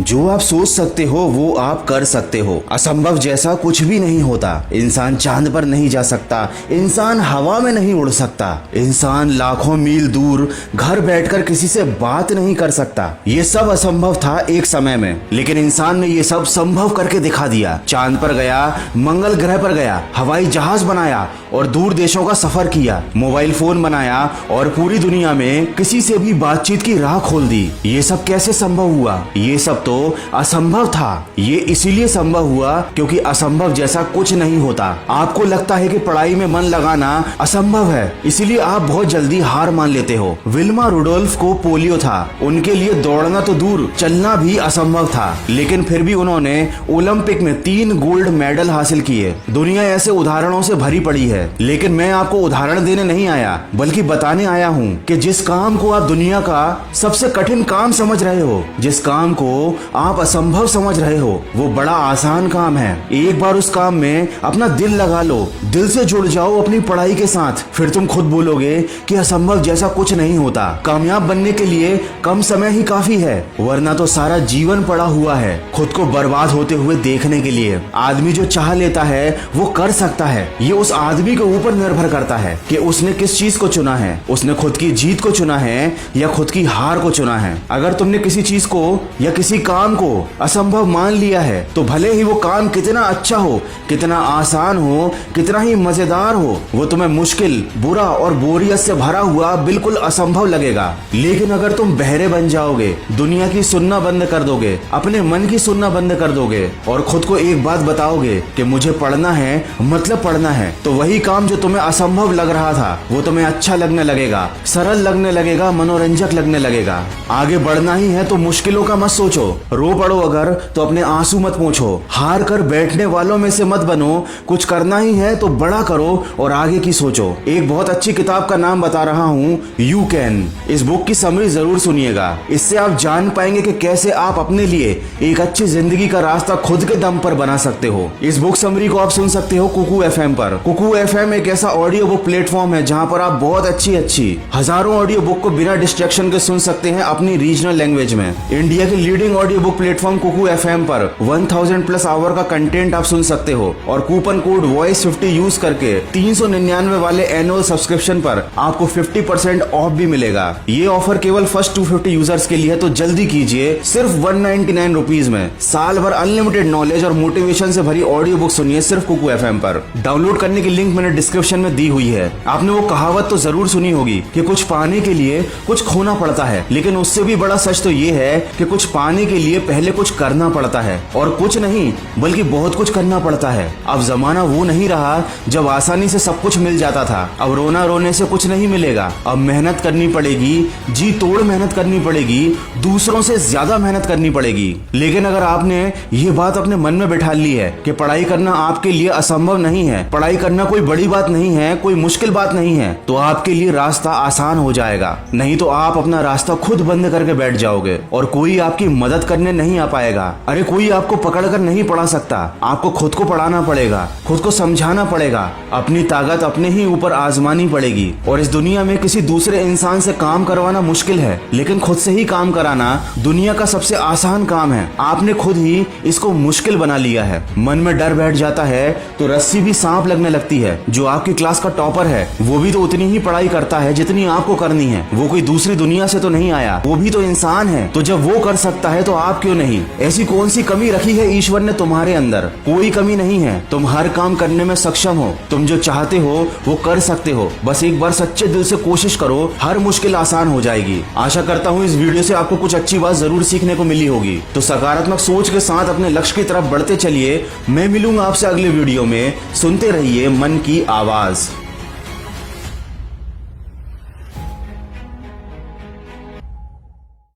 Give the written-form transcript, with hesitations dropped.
जो आप सोच सकते हो वो आप कर सकते हो। असंभव जैसा कुछ भी नहीं होता। इंसान चांद पर नहीं जा सकता, इंसान हवा में नहीं उड़ सकता, इंसान लाखों मील दूर घर बैठकर किसी से बात नहीं कर सकता। ये सब असंभव था एक समय में, लेकिन इंसान ने ये सब संभव करके दिखा दिया। चांद पर गया, मंगल ग्रह पर गया, हवाई जहाज बनाया और दूर देशों का सफर किया, मोबाइल फोन बनाया और पूरी दुनिया में किसी से भी बातचीत की राह खोल दी। ये सब कैसे संभव हुआ? ये सब तो असंभव था। ये इसीलिए संभव हुआ क्योंकि असंभव जैसा कुछ नहीं होता। आपको लगता है कि पढ़ाई में मन लगाना असंभव है, इसीलिए आप बहुत जल्दी हार मान लेते हो। विल्मा रुडोल्फ को पोलियो था, उनके लिए दौड़ना तो दूर चलना भी असंभव था, लेकिन फिर भी उन्होंने ओलंपिक में 3 गोल्ड मेडल हासिल किए। दुनिया ऐसे उदाहरणों से भरी पड़ी है, लेकिन मैं आपको उदाहरण देने नहीं आया बल्कि बताने आया हूँ कि जिस काम को आप दुनिया का सबसे कठिन काम समझ रहे हो, जिस काम को आप असंभव समझ रहे हो, वो बड़ा आसान काम है। एक बार उस काम में अपना दिल लगा लो, दिल से जुड़ जाओ अपनी पढ़ाई के साथ, फिर तुम खुद बोलोगे कि असंभव जैसा कुछ नहीं होता। कामयाब बनने के लिए कम समय ही काफी है, वरना तो सारा जीवन पड़ा हुआ है खुद को बर्बाद होते हुए देखने के लिए। आदमी जो चाह लेता है वो कर सकता है। ये उस आदमी के ऊपर निर्भर करता है कि उसने किस चीज को चुना है। उसने खुद की जीत को चुना है या खुद की हार को चुना है। अगर तुमने किसी चीज को या किसी काम को असंभव मान लिया है तो भले ही वो काम कितना अच्छा हो, कितना आसान हो, कितना ही मजेदार हो, वो तुम्हें मुश्किल, बुरा और बोरियत से भरा हुआ बिल्कुल असंभव लगेगा। लेकिन अगर तुम बहरे बन जाओगे, दुनिया की सुनना बंद कर दोगे, अपने मन की सुनना बंद कर दोगे और खुद को एक बात बताओगे कि मुझे पढ़ना है मतलब पढ़ना है, तो वही काम जो तुम्हें असंभव लग रहा था वो तुम्हें अच्छा लगने लगेगा, सरल लगने लगेगा, मनोरंजक लगने लगेगा। आगे बढ़ना ही है तो मुश्किलों का मत सोचो। रो पड़ो अगर तो अपने आंसू मत पोंछो। हार कर बैठने वालों में से मत बनो। कुछ करना ही है तो बड़ा करो और आगे की सोचो। एक बहुत अच्छी किताब का नाम बता रहा हूँ, यू कैन। इस बुक की समरी जरूर सुनिएगा, इससे आप जान पाएंगे कि कैसे आप अपने लिए एक अच्छी जिंदगी का रास्ता खुद के दम पर बना सकते हो। इस बुक समरी को आप सुन सकते हो कुकू एफएम पर। कुकू एफएम एक ऐसा ऑडियो बुक प्लेटफॉर्म है जहाँ पर आप बहुत अच्छी हजारों ऑडियो बुक को बिना डिस्ट्रैक्शन के सुन सकते हैं अपनी रीजनल लैंग्वेज में। इंडिया के leading audio book platform Kuku FM पर 1000+ आवर का कंटेंट आप सुन सकते हो और कूपन कोड वॉइस50 यूज करके 399 वाले एनुअल सब्सक्रिप्शन पर आपको 50% ऑफ भी मिलेगा। ये ऑफर केवल फर्स्ट 250 यूजर्स के लिए है, तो जल्दी कीजिए। सिर्फ 199 रुपीज में साल भर अनलिमिटेड नॉलेज और मोटिवेशन से भरी ऑडियो बुक सुनिए सिर्फ कुकू एफएम पर। डाउनलोड करने की लिंक मैंने डिस्क्रिप्शन में दी हुई है। आपने वो कहावत तो जरूर सुनी होगी कि कुछ पाने के लिए कुछ खोना पड़ता है, लेकिन उससे भी बड़ा सच तो ये है कि कुछ पाने के लिए पहले कुछ करना पड़ता है, और कुछ नहीं बल्कि बहुत कुछ करना पड़ता है। अब जमाना वो नहीं रहा जब आसानी से सब कुछ मिल जाता था। अब रोना रोने से कुछ नहीं मिलेगा। अब मेहनत करनी पड़ेगी, जी तोड़ मेहनत करनी पड़ेगी, दूसरों से ज्यादा मेहनत करनी पड़ेगी। लेकिन अगर आपने ये बात अपने मन में बैठा ली है कि पढ़ाई करना आपके लिए असंभव नहीं है, पढ़ाई करना कोई बड़ी बात नहीं है, कोई मुश्किल बात नहीं है, तो आपके लिए रास्ता आसान हो जाएगा। नहीं तो आप अपना रास्ता खुद बंद करके बैठ जाओगे और कोई आपकी मदद करने नहीं आ पाएगा। अरे कोई आपको पकड़कर नहीं पढ़ा सकता, आपको खुद को पढ़ाना पड़ेगा, खुद को समझाना पड़ेगा, अपनी ताकत अपने ही ऊपर आजमानी पड़ेगी। और इस दुनिया में किसी दूसरे इंसान से काम करवाना मुश्किल है, लेकिन खुद से ही काम कराना दुनिया का सबसे आसान काम है। आपने खुद ही इसको मुश्किल बना लिया है। मन में डर बैठ जाता है तो रस्सी भी सांप लगने लगती है। जो आपकी क्लास का टॉपर है वो भी तो उतनी ही पढ़ाई करता है जितनी आपको करनी है। वो कोई दूसरी दुनिया से तो नहीं आया, वो भी तो इंसान है। तो जब वो कर सकता है तो आप क्यों नहीं? ऐसी कौन सी कमी रखी है ईश्वर ने तुम्हारे अंदर? कोई कमी नहीं है। तुम हर काम करने में सक्षम हो। तुम जो चाहते हो वो कर सकते हो। बस एक बार सच्चे दिल से कोशिश करो, हर मुश्किल आसान हो जाएगी। आशा करता हूँ इस वीडियो से आपको कुछ अच्छी बात जरूर सीखने को मिली होगी। तो सकारात्मक सोच के साथ अपने लक्ष्य की तरफ बढ़ते चलिए। मैं मिलूंगा आपसे अगले वीडियो में। सुनते रहिए मन की आवाज।